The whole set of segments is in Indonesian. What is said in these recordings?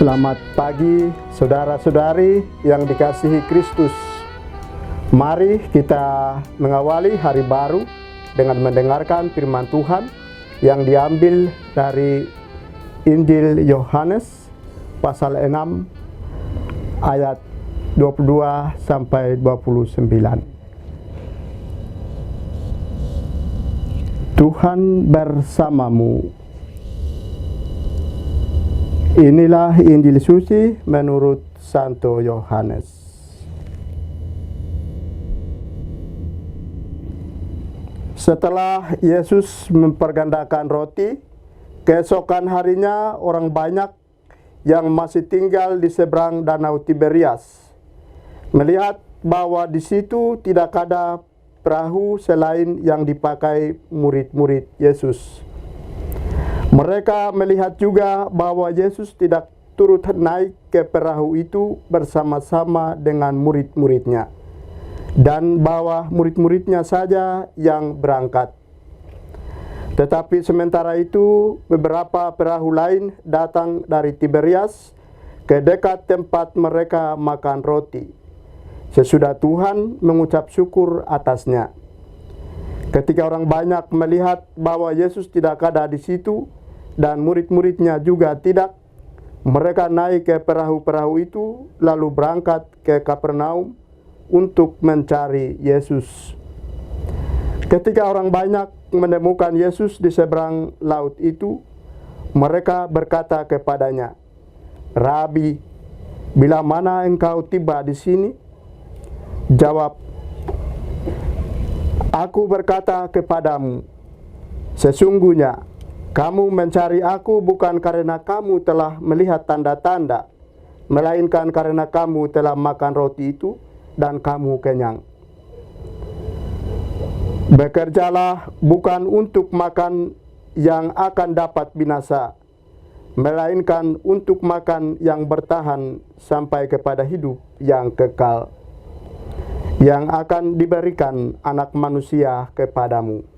Selamat pagi saudara-saudari yang dikasihi Kristus. Mari kita mengawali hari baru dengan mendengarkan firman Tuhan yang diambil dari Injil Yohanes pasal 6 ayat 22 sampai 29. Tuhan bersamamu. Inilah Injil suci menurut Santo Yohanes. Setelah Yesus mempergandakan roti, keesokan harinya orang banyak yang masih tinggal di seberang Danau Tiberias melihat bahwa di situ tidak ada perahu selain yang dipakai murid-murid Yesus. Mereka melihat juga bahwa Yesus tidak turut naik ke perahu itu bersama-sama dengan murid-muridnya, dan bahwa murid-muridnya saja yang berangkat. Tetapi sementara itu beberapa perahu lain datang dari Tiberias ke dekat tempat mereka makan roti, sesudah Tuhan mengucap syukur atasnya. Ketika orang banyak melihat bahwa Yesus tidak ada di situ dan murid-muridnya juga tidak, mereka naik ke perahu-perahu itu lalu berangkat ke Kapernaum untuk mencari Yesus. Ketika orang banyak menemukan Yesus di seberang laut itu, mereka berkata kepadanya, "Rabi, bila mana engkau tiba di sini?" Jawab, "Aku berkata kepadamu, sesungguhnya kamu mencari aku bukan karena kamu telah melihat tanda-tanda, melainkan karena kamu telah makan roti itu dan kamu kenyang. Bekerjalah bukan untuk makan yang akan dapat binasa, melainkan untuk makan yang bertahan sampai kepada hidup yang kekal, yang akan diberikan Anak Manusia kepadamu.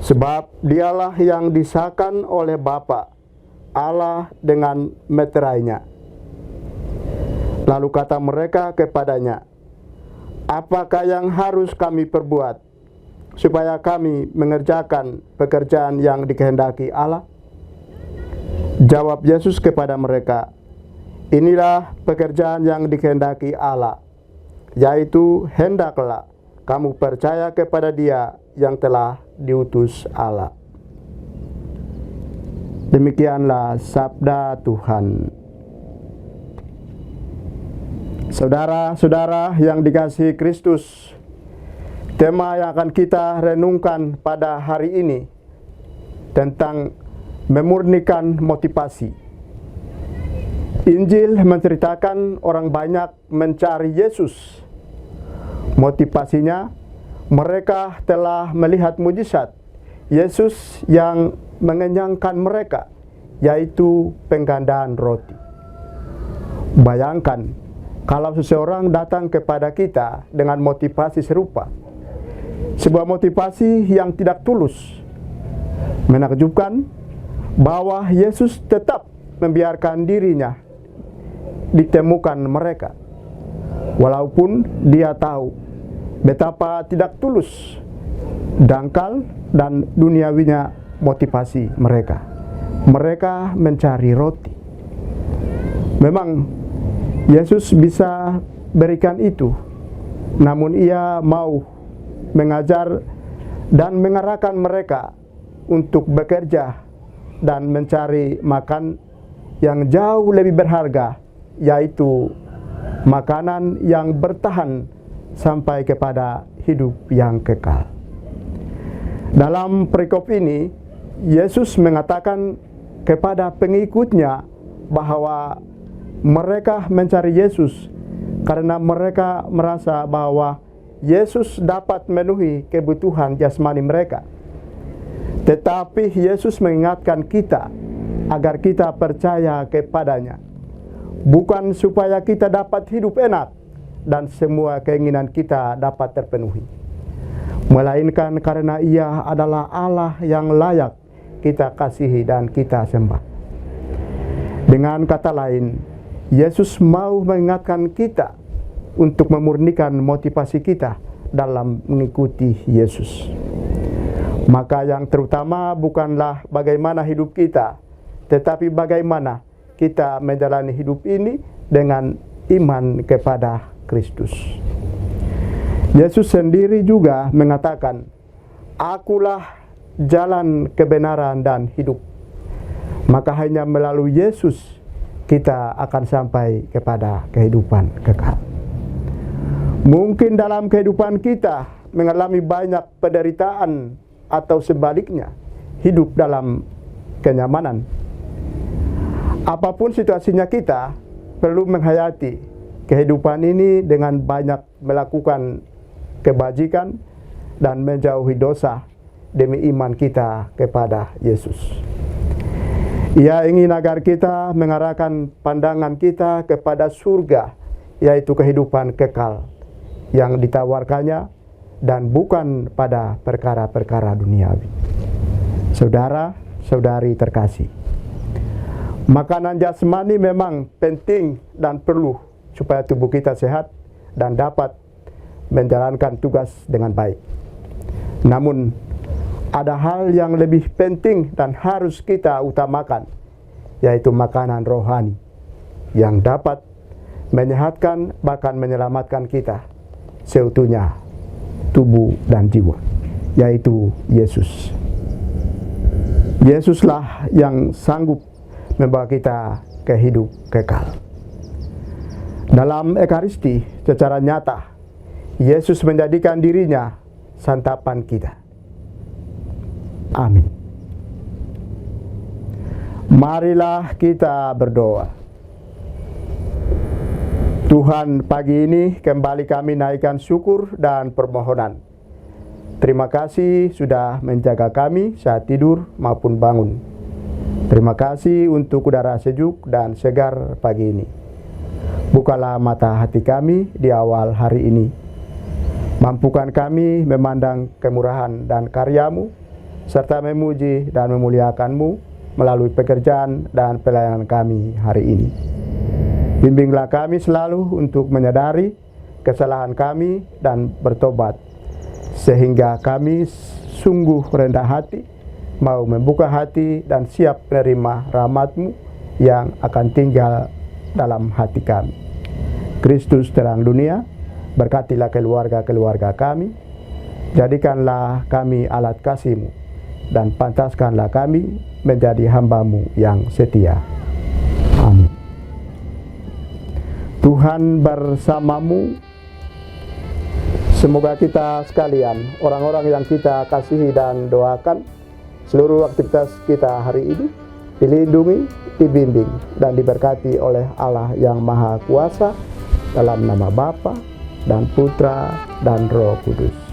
Sebab dialah yang disahkan oleh Bapa Allah dengan meterainya." Lalu kata mereka kepadanya, "Apakah yang harus kami perbuat supaya kami mengerjakan pekerjaan yang dikehendaki Allah?" Jawab Yesus kepada mereka, "Inilah pekerjaan yang dikehendaki Allah, yaitu hendaklah kamu percaya kepada Dia yang telah diutus Allah." Demikianlah sabda Tuhan. Saudara-saudara yang dikasihi Kristus, tema yang akan kita renungkan pada hari ini tentang memurnikan motivasi. Injil menceritakan orang banyak mencari Yesus. Motivasinya, mereka telah melihat mujizat Yesus yang mengenyangkan mereka, yaitu penggandaan roti. Bayangkan kalau seseorang datang kepada kita dengan motivasi serupa, sebuah motivasi yang tidak tulus. Menakjubkan bahwa Yesus tetap membiarkan dirinya ditemukan mereka, walaupun dia tahu betapa tidak tulus, dangkal, dan duniawinya motivasi mereka. Mereka mencari roti. Memang Yesus bisa berikan itu, namun Ia mau mengajar dan mengarahkan mereka untuk bekerja dan mencari makan yang jauh lebih berharga, yaitu makanan yang bertahan sampai kepada hidup yang kekal. Dalam perikop ini, Yesus mengatakan kepada pengikutnya bahwa mereka mencari Yesus karena mereka merasa bahwa Yesus dapat memenuhi kebutuhan jasmani mereka. Tetapi Yesus mengingatkan kita agar kita percaya kepadanya, bukan supaya kita dapat hidup enak dan semua keinginan kita dapat terpenuhi, melainkan karena Ia adalah Allah yang layak kita kasihi dan kita sembah. Dengan kata lain, Yesus mau mengingatkan kita untuk memurnikan motivasi kita dalam mengikuti Yesus. Maka yang terutama bukanlah bagaimana hidup kita, tetapi bagaimana kita menjalani hidup ini dengan iman kepada Kristus. Yesus sendiri juga mengatakan, "Akulah jalan kebenaran dan hidup." Maka hanya melalui Yesus kita akan sampai kepada kehidupan kekal. Mungkin dalam kehidupan kita mengalami banyak penderitaan atau sebaliknya hidup dalam kenyamanan. Apapun situasinya, kita perlu menghayati kehidupan ini dengan banyak melakukan kebajikan dan menjauhi dosa demi iman kita kepada Yesus. Ia ingin agar kita mengarahkan pandangan kita kepada surga, yaitu kehidupan kekal yang ditawarkannya, dan bukan pada perkara-perkara duniawi. Saudara-saudari terkasih, makanan jasmani memang penting dan perlu supaya tubuh kita sehat dan dapat menjalankan tugas dengan baik. Namun, ada hal yang lebih penting dan harus kita utamakan, yaitu makanan rohani yang dapat menyehatkan bahkan menyelamatkan kita seutuhnya, tubuh dan jiwa, yaitu Yesus. Yesuslah yang sanggup membawa kita ke hidup kekal. Dalam Ekaristi secara nyata, Yesus menjadikan dirinya santapan kita. Amin. Marilah kita berdoa. Tuhan, pagi ini kembali kami naikkan syukur dan permohonan. Terima kasih sudah menjaga kami saat tidur maupun bangun. Terima kasih untuk udara sejuk dan segar pagi ini. Bukalah mata hati kami di awal hari ini. Mampukan kami memandang kemurahan dan karya-Mu, serta memuji dan memuliakan-Mu melalui pekerjaan dan pelayanan kami hari ini. Bimbinglah kami selalu untuk menyadari kesalahan kami dan bertobat, sehingga kami sungguh rendah hati, mau membuka hati dan siap menerima rahmat-Mu yang akan tinggal dalam hati kami. Kristus terang dunia, berkatilah keluarga-keluarga kami, jadikanlah kami alat kasih-Mu, dan pantaskanlah kami menjadi hamba-Mu yang setia. Amin. Tuhan bersamamu. Semoga kita sekalian, orang-orang yang kita kasihi dan doakan, seluruh aktivitas kita hari ini dilindungi, dibimbing, dan diberkati oleh Allah yang Maha Kuasa, dalam nama Bapa dan Putra dan Roh Kudus.